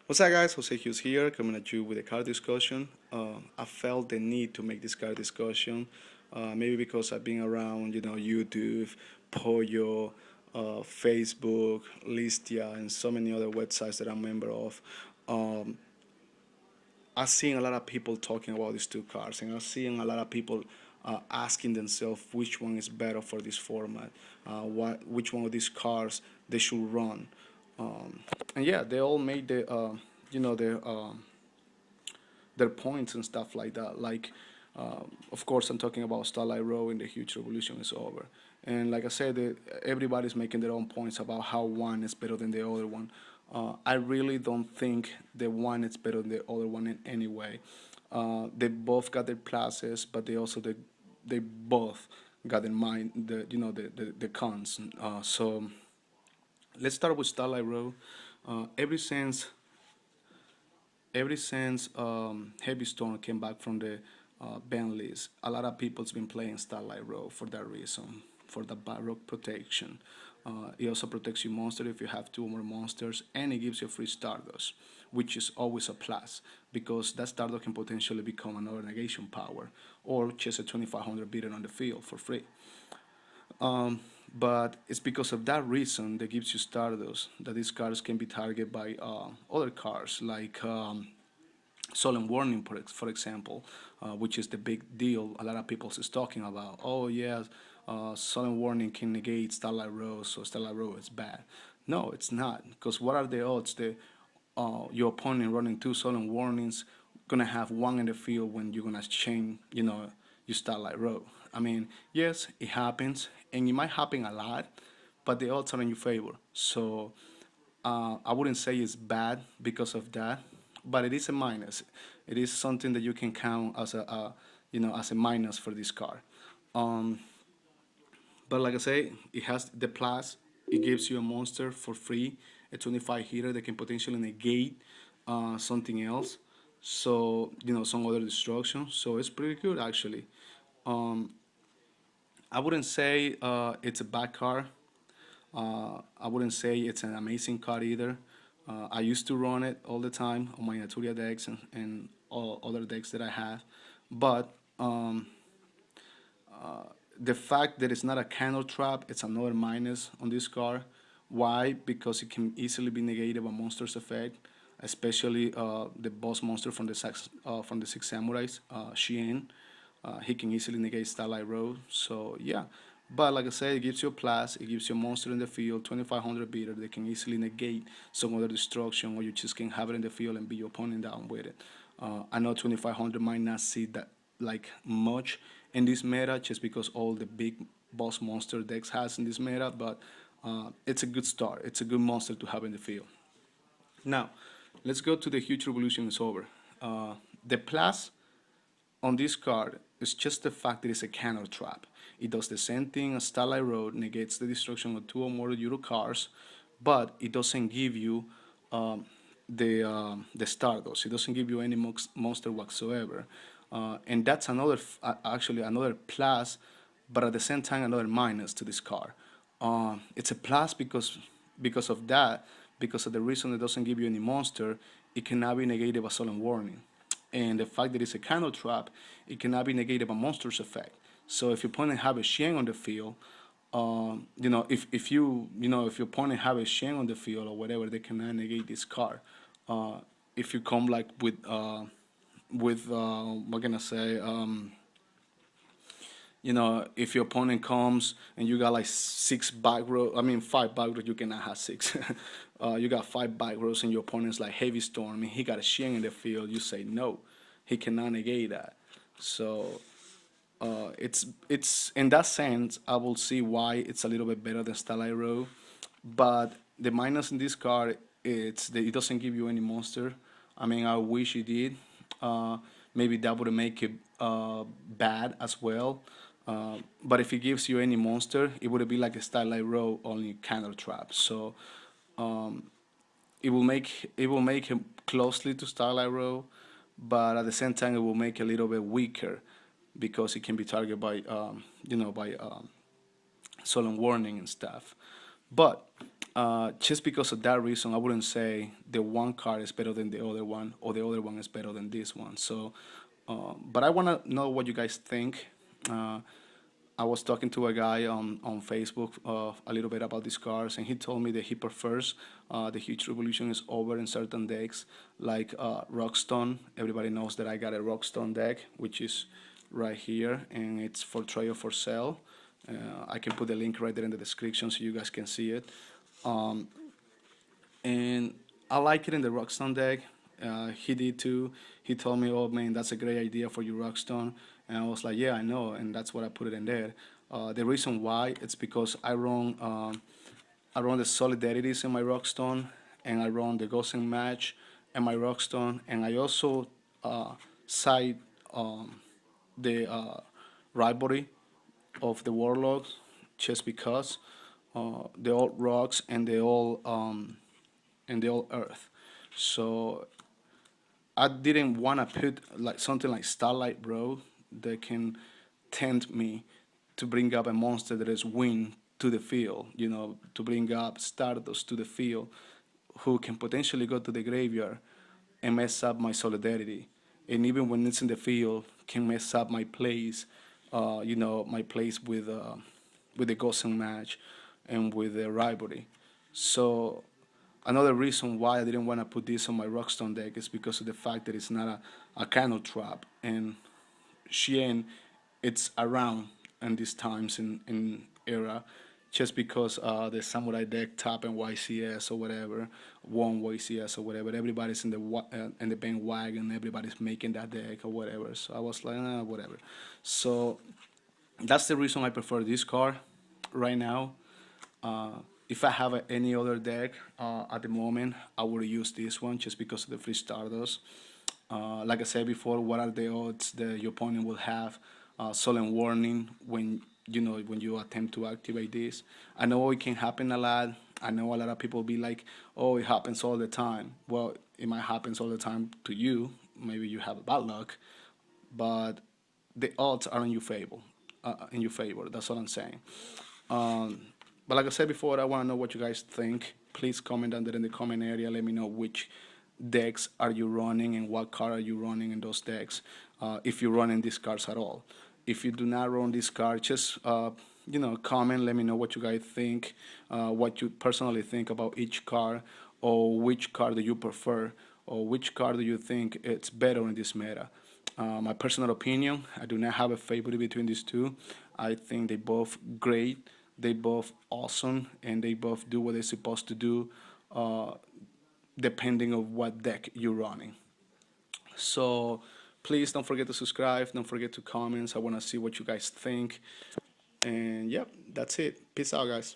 What's up, guys? Jose Hughes here, coming at you with a card discussion. I felt the need to make this card discussion, maybe because I've been around, YouTube, Pollo, Facebook, Listia, and so many other websites that I'm a member of. Um, I've seen a lot of people talking about these two cards, and I've seen a lot of people asking themselves which one is better for this format, which one of these cards they should run. And yeah, they all made you know, their points and stuff like that. Of course, I'm talking about Starlight Row and the huge revolution is over. And like I said, everybody's making their own points about how one is better than the other one. I really don't think the one is better than the other one in any way. They both got their pluses, but they both got in mind the cons. So let's start with Starlight Row. Uh, ever since Heavy Storm came back from the ban list, a lot of people's been playing Starlight Row for that reason, for the Baroque protection. It also protects your monster if you have two or more monsters, and it gives you free Stardust, which is always a plus because that Stardust can potentially become another negation power or just a 2500 bidden on the field for free. But it's because of that reason that gives you Stardust that these cards can be targeted by other cards like Solemn Warning, for example, which is the big deal a lot of people is talking about. Oh, yes, Solemn Warning can negate Starlight Row, so Starlight Row is bad. No, it's not, because what are the odds that your opponent running two Solemn Warnings gonna have one in the field when you're gonna chain, you Starlight Row? I mean, yes, it happens, and it might happen a lot, but the odds are in your favor. So I wouldn't say it's bad because of that, but it is a minus. It is something that you can count as as a minus for this car. Um, but like I say, it has the plus. It gives you a monster for free, a 25 hitter that can potentially negate something else. So some other destruction. So it's pretty good actually. Um, I wouldn't say it's a bad car. I wouldn't say it's an amazing card either. I used to run it all the time on my Naturia decks and all other decks that I have, but the fact that it's not a candle trap, it's another minus on this card. Why? Because it can easily be negated by monster's effect, especially the boss monster from the Six Samurais, Shien. He can easily negate Starlight Road. So yeah, but like I said, it gives you a plus. It gives you a monster in the field, 2500 beater. They can easily negate some other destruction, or you just can have it in the field and beat your opponent down with it. I know 2500 might not see that like much in this meta, just because all the big boss monster decks has in this meta, but it's a good start. It's a good monster to have in the field. Now, let's go to the huge revolution is over. The plus on this card is just the fact that it's a counter trap. It does the same thing as Starlight Road, negates the destruction of two or more Euro cards, but it doesn't give you the Stardust. It doesn't give you any monster whatsoever, and that's actually another plus, but at the same time another minus to this card. It's a plus because of that, because of the reason it doesn't give you any monster. It cannot be negated by Solemn Warning, and the fact that it's a candle trap, it cannot be negated by monster's effect. So if your opponent have a Shen on the field, if your opponent have a Shen on the field or whatever, they cannot negate this card. Uh, if you come like with what can I say? If your opponent comes and you got like six back row, I mean five back rows, you cannot have six. You got five back rows and your opponent's like Heavy Storm, and he got a Shen in the field. You say no, he cannot negate that. So it's in that sense, I will see why it's a little bit better than Starlight Row, but the minus in this card, it's that it doesn't give you any monster. I mean, I wish it did. Maybe that would make it bad as well. But if it gives you any monster, it would be like a Starlight Row only candle trap. So it will make him closely to Starlight Row, but at the same time it will make it a little bit weaker because it can be targeted by Solemn Warning and stuff. But Just because of that reason, I wouldn't say the one card is better than the other one, or the other one is better than this one. So, but I want to know what you guys think. Uh, I was talking to a guy on Facebook a little bit about these cards, and he told me that he prefers the Huge Revolution is over in certain decks, like Rockstone. Everybody knows that I got a Rockstone deck, which is right here, and it's for trade or for sale. I can put the link right there in the description so you guys can see it. Um, and I like it in the Rockstone deck. He did too. He told me, "Oh man, that's a great idea for your Rockstone," and I was like, "Yeah, I know," and that's what I put it in there. The reason why it's because I run the Solidarities in my Rockstone, and I run the Ghost and Match in my Rockstone, and I also side um, the rivalry of the Warlocks just because they all rocks and they all earth. So I didn't want to put like something like Starlight, bro, that can tempt me to bring up a monster that is wind to the field, to bring up Stardust to the field, who can potentially go to the graveyard and mess up my solidarity. And even when it's in the field, can mess up my place, my place with the Ghost match and with the rivalry. So another reason why I didn't want to put this on my Rockstone deck is because of the fact that it's not a candle trap, and Shein, it's around in these times in era, just because the Samurai deck top and YCS or whatever, won YCS or whatever. Everybody's in the bandwagon. Everybody's making that deck or whatever. So I was like, whatever. So that's the reason I prefer this card right now. Uh, if I have any other deck at the moment, I would use this one just because of the free Stardust. Like I said before, what are the odds that your opponent will have solemn warning when you attempt to activate this? I know it can happen a lot. I know a lot of people be like, "Oh, it happens all the time." Well, it might happen all the time to you. Maybe you have bad luck, but the odds are in your favor. In your favor. That's what I'm saying. Um, but like I said before, I want to know what you guys think. Please comment down there in the comment area. Let me know which decks are you running and what card are you running in those decks. If you're running these cards at all. If you do not run this card, just comment. Let me know what you guys think, what you personally think about each card, or which card do you prefer, or which card do you think it's better in this meta. My personal opinion, I do not have a favorite between these two. I think they both great, they both awesome, and they both do what they're supposed to do, uh, depending on what deck you're running. So please don't forget to subscribe, don't forget to comment. I want to see what you guys think. And yep, that's it. Peace out, guys.